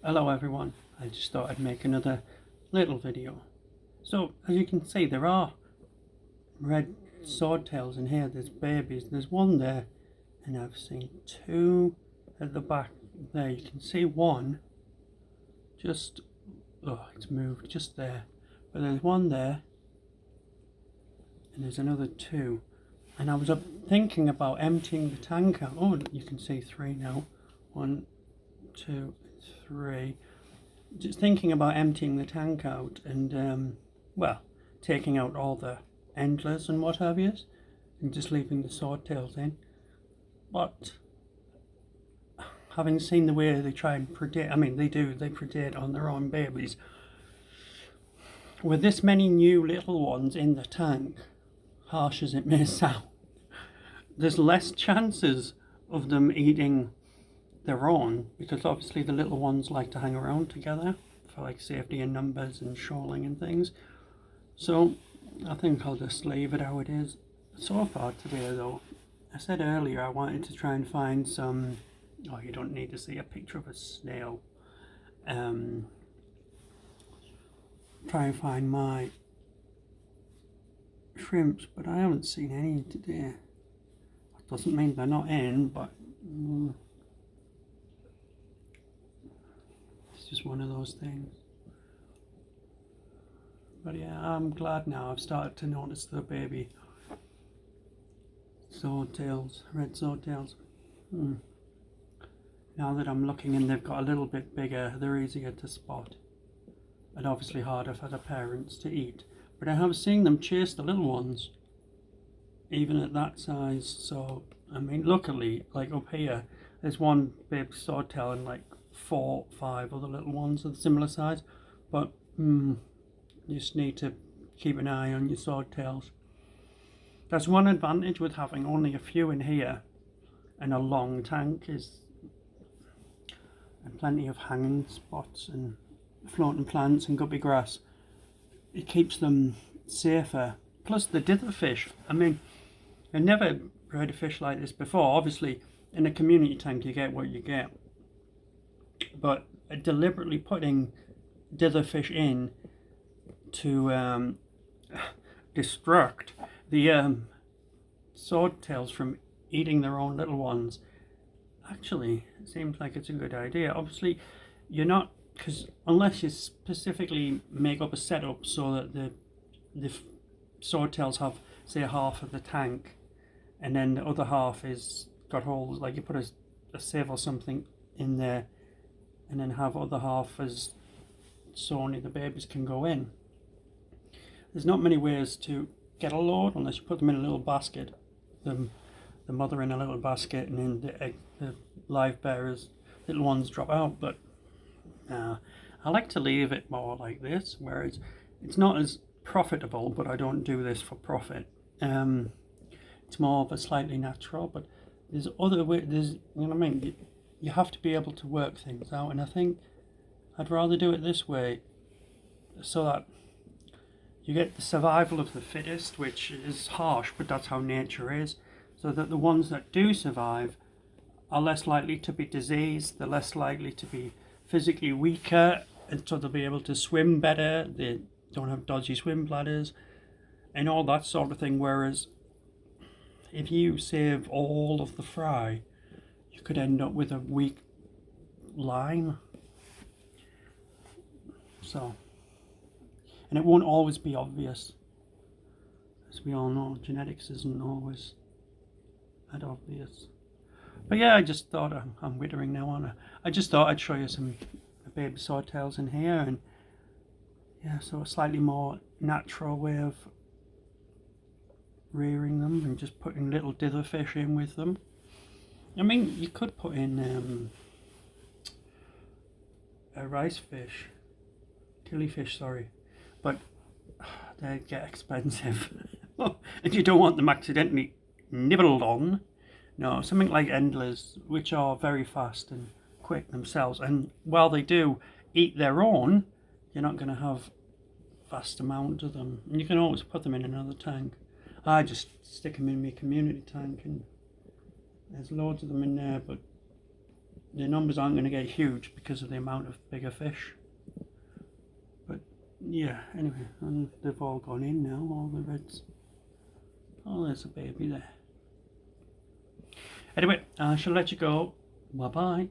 Hello everyone, I just thought I'd make another little video. So as you can see, there are red swordtails in here. There's babies, there's one there, and I've seen two at the back there. You can see one just, oh, it's moved just there, but there's one there and there's another two. And I was thinking about emptying the tank out. Oh, you can see three now. One, two, three. Just thinking about emptying the tank out and well, taking out all the endless and what have you, and just leaving the swordtails in. But having seen the way they try and predate, I mean they predate on their own babies. With this many new little ones in the tank, harsh as it may sound, there's less chances of them eating their own, because obviously the little ones like to hang around together for like safety in numbers and shoaling and things. So I think I'll just leave it how it is. So far today though, I said earlier I wanted to try and find some, oh, you don't need to see a picture of a snail. Try and find my shrimps, but I haven't seen any today. That doesn't mean they're not in, but it's just one of those things. But yeah, I'm glad now I've started to notice the baby swordtails, red swordtails. Now that I'm looking and they've got a little bit bigger, they're easier to spot. And obviously harder for the parents to eat. But I have seen them chase the little ones, even at that size. So, I mean, luckily, like up here, there's one big swordtail and like 4, 5 other little ones of similar size. But you just need to keep an eye on your swordtails. That's one advantage with having only a few in here and a long tank, is and plenty of hanging spots and floating plants and guppy grass. It keeps them safer. Plus the dither fish. I mean, I never heard a fish like this before. Obviously, in a community tank you get what you get. But deliberately putting dither fish in to distract the swordtails from eating their own little ones, actually it seems like it's a good idea. Obviously, you're not, because unless you specifically make up a setup so that the swordtails have, say, half of the tank, and then the other half is got holes, like you put a sieve or something in there, and then have other half as so only the babies can go in. There's not many ways to get a load unless you put them in a little basket, the mother in a little basket, and then the live bearers, little ones drop out. But I like to leave it more like this, where it's not as profitable, but I don't do this for profit. It's more of a slightly natural, but there's other way. There's, you know what I mean. You have to be able to work things out, and I think I'd rather do it this way, so that you get the survival of the fittest, which is harsh, but that's how nature is. So that the ones that do survive are less likely to be diseased, they're less likely to be physically weaker, and so they'll be able to swim better, they don't have dodgy swim bladders, and all that sort of thing. Whereas if you save all of the fry, you could end up with a weak line. So, and it won't always be obvious. As we all know, genetics isn't always that obvious. But yeah, I just thought, I'm withering now on it. I just thought I'd show you some baby swordtails in here, and yeah, so a slightly more natural way of rearing them, and just putting little dither fish in with them. I mean, you could put in a rice fish, killifish, sorry, but they get expensive. And you don't want them accidentally nibbled on. No, something like endless, which are very fast and quick themselves, and while they do eat their own, you're not going to have vast amount of them, and you can always put them in another tank. I just stick them in my community tank, and there's loads of them in there. But the numbers aren't going to get huge because of the amount of bigger fish. But yeah, anyway, and they've all gone in now, all the reds. Oh, there's a baby there. Anyway, I shall let you go. Bye bye.